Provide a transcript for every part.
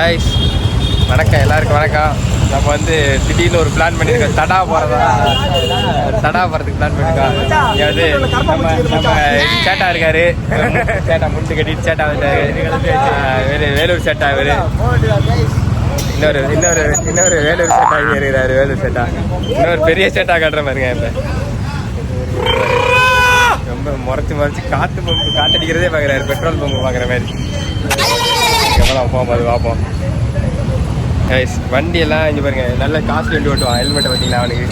Guys வணக்கம், எல்லாருக்கும் வணக்கம். நம்ம வந்து திடீர்னு ஒரு பிளான் பண்ணியிருக்கோம், தடா போகிறதுக்கு பிளான் பண்ணியிருக்கோம். இங்கே வந்து நம்ம சேட்டா இருக்காரு, சேட்டா முட்டு கட்டிட்டு சேட்டா வந்துட்டாரு. வேலூர் சேட்டா இவர், இன்னொரு வேலூர் சேட்டா இங்கே இருக்கிறாரு. வேலூர் சேட்டா இன்னொரு பெரிய சேட்டா காட்டுற மாதிரிங்க. இப்போ ரொம்ப முறைச்சி காத்தடிக்கிறதே பார்க்குறாரு, பெட்ரோல் பம்பு பார்க்குற மாதிரி. எவ்வளோ போவோம் அது பார்ப்போம். வண்டியெல்லாம் இங்கே பாருங்க, நல்ல காசு வண்டி ஓட்டுவான். ஹெல்மெட்டை பார்த்தீங்களா அவனுக்கு?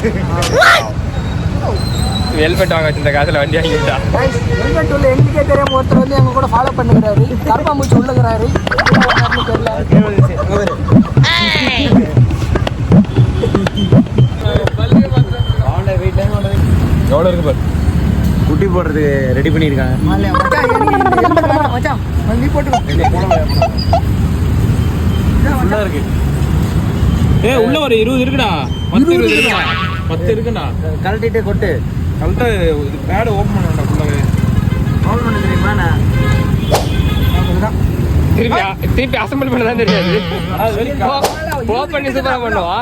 ஹெல்மெட் வாங்க வச்சிருந்த காசில் வண்டி வாங்கிட்டா. ஹெல்மெட் உள்ள எங்களுக்கே தெரியாம ஒருத்தர் வந்து எங்க கூட ஃபாலோ பண்ணுறாரு. கருப்பா மூச்சு உள்ளுகிறாரு. எவ்வளோ இருக்கு பாரு, குட்டி போடுறதுக்கு ரெடி பண்ணியிருக்காங்க. நீ போட்டு இருக்கு. உள்ள ஒரு 20 இருக்குடா, 10 இருக்குடா. கழட்டிட்டு கொட்டு கழட்ட. இது பேடு ஓப்பன் பண்ணா ஃபுல்லாவே ஓப்பன் பண்ண தெரியுமா? திருப்பி அசம்பிள் பண்ண தான் தெரியாது. ஓப்பன் பண்ணி சூப்பரா பண்ணுவா,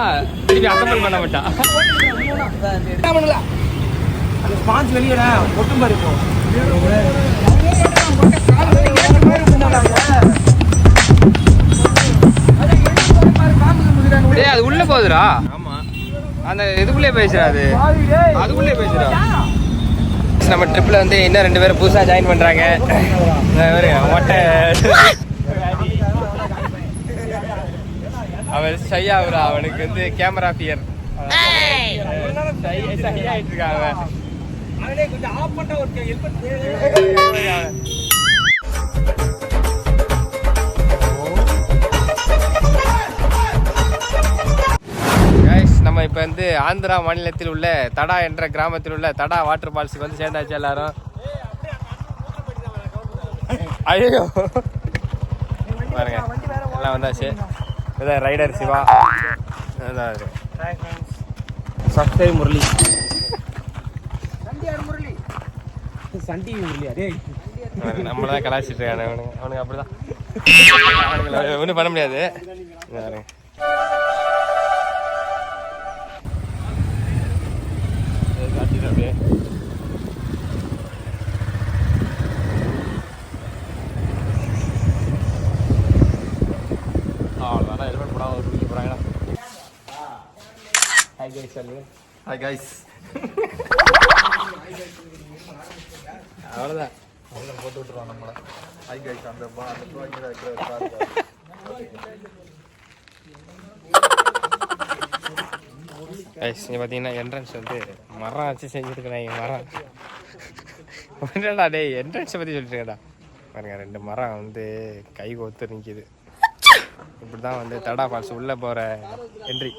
திருப்பி அசம்பிள் பண்ண மாட்டா. அந்த ஸ்பாஞ்ச் வெளியடா ஒட்டும் பாரு. அது உள்ள போகுதுடா. ஆமா, அந்த இதுக்குள்ளே பேசுறா, அதுக்குள்ளே பேசுறா. நம்ம ட்ரிப்ல வந்து இன்னும் 2 பேரும் புதுசா ஜாயின் பண்றாங்க. அவன் ஷையா, அவனுக்கு வந்து கேமரா ஃபியர். ஆயிட்டு இருக்காங்க. நம்ம இப்போ வந்து ஆந்திரா மாநிலத்தில் உள்ள தடா என்ற கிராமத்தில் உள்ள தடா வாட்டர் ஃபால்ஸுக்கு வந்து சேர்ந்தாச்சு எல்லாரும். ஐயோ பாருங்க, எல்லாம் வந்தாச்சு. இதான் ரைடர் சிவா, சப்ஸ்கிரைப் முரளி, சண்டி முரளியா? நம்மளதான் கலாச்சிட்டு இருக்கானு அவனுக்கு. அப்படிதான் ஒன்றும் பண்ண முடியாது. அவ்வளோதான் போட்டு விட்டுருவோம் நம்மளை. இங்கே பார்த்தீங்கன்னா என்ட்ரன்ஸ் வந்து மரம் வச்சு செஞ்சுருக்குறாங்க. மரம் ஒன்றுடா டே, என்ட்ரன்ஸை பற்றி சொல்லிட்டுருக்கடா. பாருங்க, 2 மரம் வந்து கை கோத்து நிற்கிது. இப்படி தான் வந்து தடா ஃபால்ஸ் உள்ளே போகிற என்ட்ரி.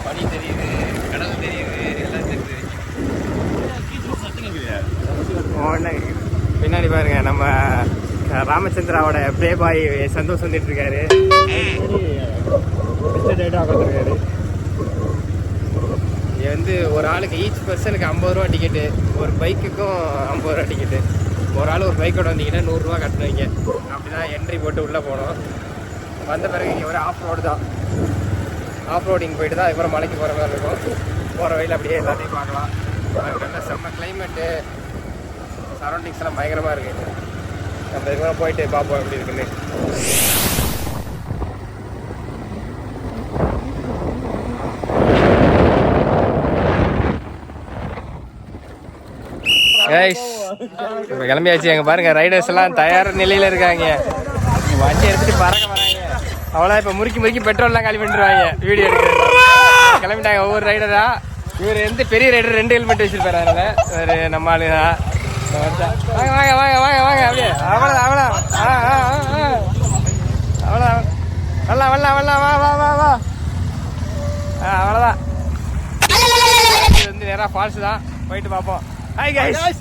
பனி தெரியுது, கடல் தெரியுது, எல்லாம் தெரியுது. பின்னாடி பாருங்க, நம்ம ராமச்சந்திராவோட ப்ளே பாய் சந்தோஷ் வந்துட்டு இருக்காரு. கொடுத்துருக்காரு. இது வந்து ஒரு ஆளுக்கு ஈச் பர்சனுக்கு 50 ரூபா டிக்கெட்டு, ஒரு பைக்குக்கும் 50 ரூபா டிக்கெட்டு. ஒரு ஆள் ஒரு பைக்கோட வந்தீங்கன்னா 100 ரூபா கட்டணுங்க. அப்படிதான் என்ட்ரி போட்டு உள்ளே போனோம். வந்த பிறகு இங்கே ஒரு ஆஃப் ரோடு தான். ஆஃப் ரோடிங் போயிட்டு தான் அதுக்கப்புறம் மலைக்கு போகிற மாதிரி இருக்கும். போகிற வழியில் அப்படியே எல்லாத்தையும் பார்க்கலாம். நல்ல செம்ம கிளைமேட்டு, சரௌண்டிங்ஸ் எல்லாம் பயங்கரமாக இருக்குது. நம்ம இதுக்கப்புறம் போயிட்டு பார்ப்போம் எப்படி இருக்குன்னு. இப்போ கிளம்பியாச்சு. எங்க பாருங்க, ரைடர்ஸ் எல்லாம் தயார் நிலையில இருக்காங்க. வண்டி எடுத்துட்டு பறக்க வராங்க. அவ்வளோ இப்போ முறுக்கி பெட்ரோல்லாம் காலி பண்ணிடுவாங்க. வீடியோ எடுக்கிறது கிளம்பிட்டாங்க ஒவ்வொரு ரைடரா. இவர் வந்து பெரிய ரைடர் 2 ஹெல்மெட் வச்சிருப்பாரு. அதனால ஒரு நம்ம ஆளு தான். வாங்க வாங்க வாங்க வாங்க வாங்க அப்படியே. அவ்வளோதான் வரலாம் வா வா வா வா. அவ்வளோதான். இது வந்து நேராக ஃபால்ஸ் தான், போயிட்டு பார்ப்போம். Hi guys.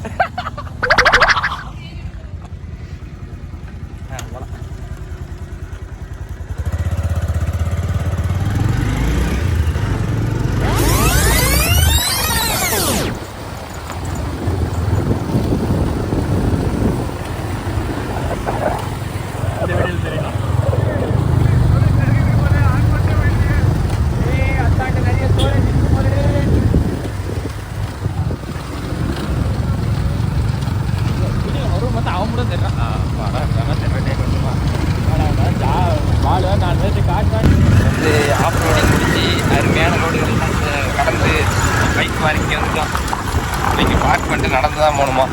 இப்போ இங்கே பார்க் பண்ணிட்டு நடந்து தான் போகணுமா.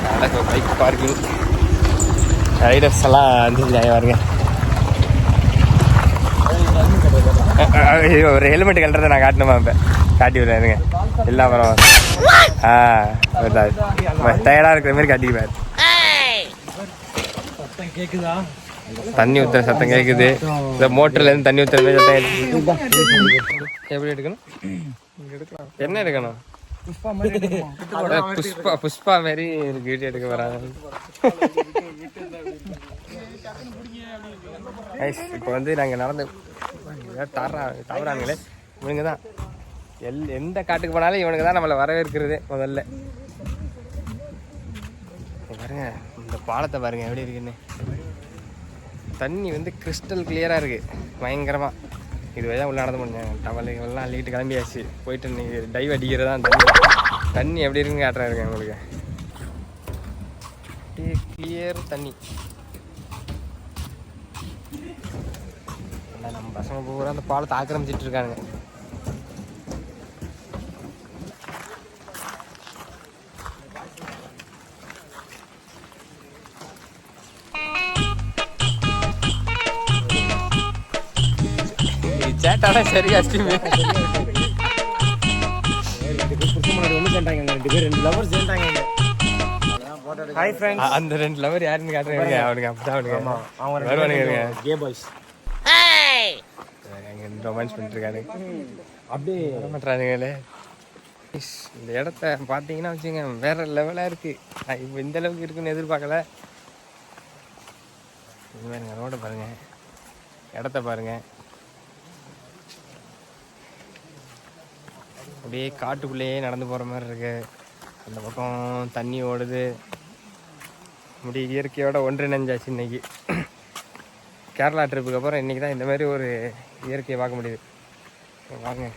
அதனால் பைக் பார்க்கிங் ரைடர்ஸ் எல்லாம் வந்து வருங்க. ஒரு ஹெல்மெட் கட்டுறதை நான் காட்டணுமா? இப்போ காட்டி விடுறேங்க எல்லாம் பரவாயில்ல. டயர்டாக இருக்கிற மாதிரி காட்டிக்குவார். கேக்குதா? தண்ணி ஊற்றுற சத்தம் கேட்குது. இந்த மோட்டர்லேருந்து தண்ணி ஊற்றுற மாதிரி சத்தம் கேட்குது. எப்படி எடுக்கணும்? என்ன எடுக்கணும்? புஷ்பா மாரி வீடியோ எடுக்க வராங்க. இப்போ வந்து நாங்கள் நடந்து தவறாங்களே இவனுங்க தான். எந்த காட்டுக்கு போனாலும் இவனுக்கு தான் நம்மளை வரவேற்கிறது முதல்ல. பாருங்க இந்த பாலத்தை பாருங்க எப்படி இருக்குன்னு. தண்ணி வந்து கிறிஸ்டல் கிளியராக இருக்குது பயங்கரமாக. இது வழியாக உள்ள நடந்து முடிஞ்சாங்க. டவலுங்கெல்லாம் அள்ளிக்கிட்டு கிளம்பியாச்சு. போயிட்டு நீங்கள் டைவ் அடிக்கிறது தான் தண்ணி எப்படி இருக்குன்னு காட்டுறாருங்க உங்களுக்கு. கிளியர் தண்ணி. நம்ம பசங்க பூரா அந்த பாலத்தை ஆக்கிரமிச்சிட்டு இருக்காங்க. சேட்டால சரி அஸ்டிமே அந்த 2 லவர் யாருன்னு காட்டுறாங்க. அவனுக்கு அப்படிதான் வருவானுங்க. கே பாய்ஸ் ரொமான்ஸ் பண்ணிட்டு இருக்காரு. அப்படியே மாட்டானுங்களே. இந்த இடத்த பார்த்தீங்கன்னா வச்சுங்க வேற லெவலாக இருக்கு. இப்போ இந்த அளவுக்கு இருக்குன்னு எதிர்பார்க்கல. ரோட பாருங்க, இடத்த பாருங்க. அப்படியே காட்டுக்குள்ளேயே நடந்து போகிற மாதிரி இருக்கு. அந்த பக்கம் தண்ணி ஓடுது. அப்படியே இயற்கையோட ஒன்றிணைஞ்சாச்சு இன்னைக்கு. கேரளா ட்ரிப்புக்கு அப்புறம் இன்றைக்கி தான் இந்த மாதிரி ஒரு இயற்கையை பார்க்க முடியுது. வாங்க.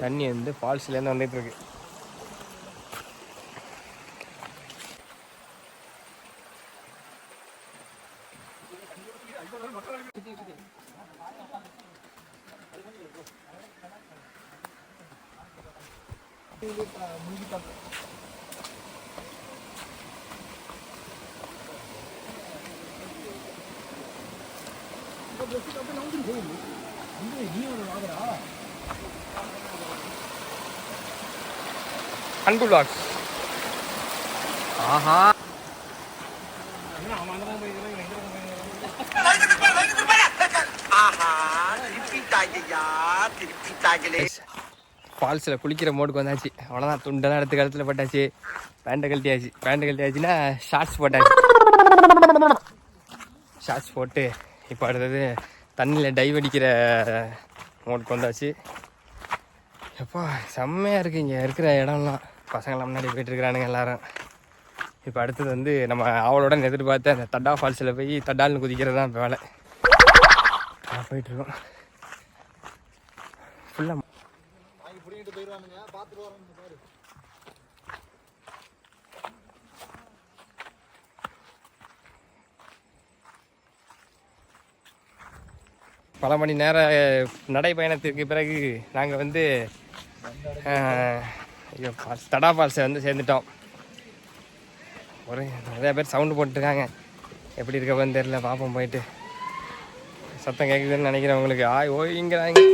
தண்ணி வந்து ஃபால்ஸ்லேருந்து வந்துட்டு இருக்கு. அன்பு vlogs. ஆஹா ஃபால்ஸில் குளிக்கிற மோடுக்கு வந்தாச்சு. அவ்வளோதான். துண்டெல்லாம் எடுத்து கழுத்தில் போட்டாச்சு. பேண்ட்டை கழட்டியாச்சுன்னா ஷார்ட்ஸ் போட்டாச்சு. ஷார்ட்ஸ் போட்டு இப்போ அடுத்தது தண்ணியில் டைவ் அடிக்கிற மோடுக்கு வந்தாச்சு. எப்போ செம்மையாக இருக்குது இங்கே இருக்கிற இடம்லாம். பசங்களாம் முன்னாடி போயிட்டுருக்குறானுங்க எல்லோரும். இப்போ அடுத்தது வந்து நம்ம அவளோட எதிர்பார்த்து அந்த தட்டா ஃபால்ஸில் போய் தட்டால்னு குதிக்கிறது தான் இப்போ வேலை. போயிட்டுருக்கோம் ஃபுல்லாக. பல மணி நேர நடைப்பயணத்திற்கு பிறகு நாங்கள் வந்து தடா ஃபால்ஸை வந்து சேர்ந்துட்டோம். நிறையா பேர் சவுண்டு போட்டுருக்காங்க. எப்படி இருக்கப்போன்னு தெரியல. பார்ப்போம் போயிட்டு. சத்தம் கேட்குதுன்னு நினைக்கிறேன் உங்களுக்கு. ஓய்ங்கிறாங்க.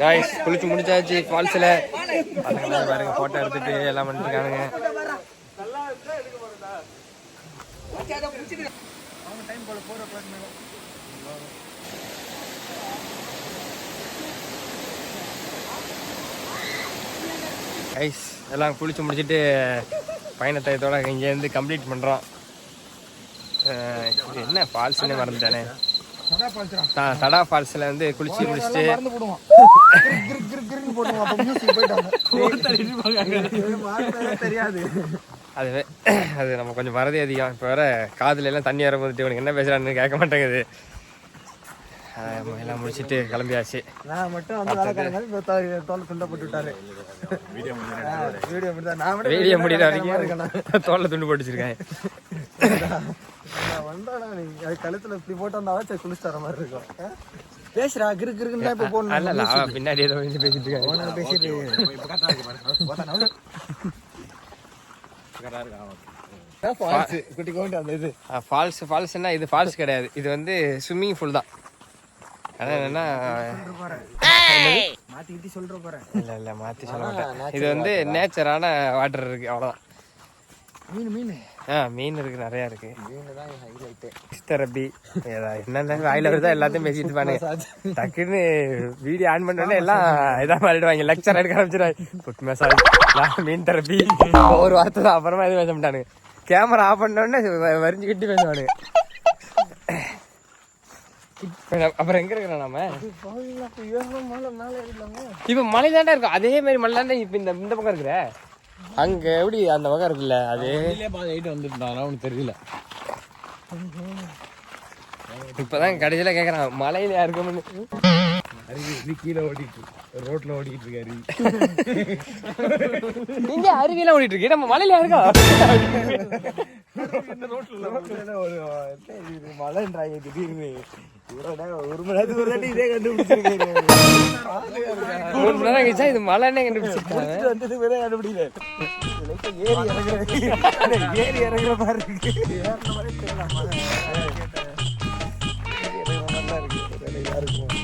காய்ஸ் குளிச்சு முடிச்சாச்சு ஃபால்ஸில். பசங்க பாருங்க ஃபோட்டோ எடுத்துட்டு எல்லாம் பண்ணிட்டுருக்கானுங்க. ஐஸ் எல்லாம் குளிச்சு முடிச்சுட்டு பயணத்தை இதோட இங்கேருந்து கம்ப்ளீட் பண்ணுறோம். இது என்ன ஃபால்ஸ்னே மறந்துட்டானே. தடா ஃபால்ஸில் வந்து குளிச்சு முடிச்சுட்டு அதுவே அது நம்ம கொஞ்சம் மறதி அதிகம். இப்போ வேற காதுல எல்லாம் தண்ணி வர போதுட்டு உனக்கு என்ன பேசுறான்னு கேட்க மாட்டேங்குது. எல்லாம் முடிச்சுட்டு கிளம்பியாச்சு. நான் மட்டும் வந்து தோலை துண்டை போட்டு விட்டாரு. வீடியோ முடிகிற வரைக்கும் தோலை துண்டு போட்டுச்சிருக்கேன். கழுத்துல இப்படி போட்டு வந்தாலும் சரி குளிச்சு வர மாதிரி இருக்கும். பேசுறா கிருக்குன்னு இப்ப போகணும். அல்ல பின்னாடி ஏதோ பேசிட்டு இருக்காங்க. பேசிட்டு ஃபால்ஸ்னா இது ஃபால்ஸ் கிடையாது, இது வந்து ஸ்விம்மிங் பூல் தான். ஆனால் என்னன்னா மாத்தி சொல்ற போறேன். இல்லை மாற்றி சொல்ல மாட்டேன். இது வந்து நேச்சரான வாட்டர் இருக்கு, அவ்வளோதான். மீன் இருக்கு, நிறையா இருக்கு. தெரப்பி என்னென்ன வாயில வருதா எல்லாத்தையும் பேசிட்டு இருப்பானுங்க. டக்குன்னு வீடியோ ஆன் பண்ணோடனே எல்லாம் இதாக மாறிடுவாங்க, லெக்சர் எடுக்க ஆரம்பிச்சிடுவாங்க. ஃபுட் மசாஜ், மீன் தெரப்பி, ஒரு வார்த்தை தான். அப்புறமா எதுவும் பேச மாட்டானுங்க. கேமரா ஆஃப் பண்ணோடனே வரிஞ்சுக்கிட்டு பேசுவானுங்க. அப்புறம் எங்க இருக்கிறோம் நாம? இப்ப மலை தாண்டா இருக்கும், அதே மாதிரி மலை தாண்டா இப்ப இந்த பக்கம் இருக்கிற. அங்க எப்படி அந்த பக்கம் இருக்குல்ல, அது வந்துட்டாங்க ஒண்ணு தெரியல. இப்பதான் கடைசியில கேக்குறான் மலையில யாருக்கும் கீழே ஓடிட்டு ரோட்ல ஓடிட்டு இருக்காரு. நீங்க அருவியெல்லாம் ஓடிட்டு இருக்கு, நம்ம மலையில இருக்கா? மழைன்றாங்க திடீர்னு. ஒரு மணி நேரத்துக்கு இதே கண்டுபிடிச்சிருக்காரு. 3 மணி நேரம் கழிச்சா இது மழைன்னே கண்டுபிடிச்சிருக்காங்க. வந்ததுக்கு வேற கண்டுபிடிக்கல. ஏறி இறங்குற மாதிரி இருக்கு. ஏறின மாதிரி தெரியல. இருக்கு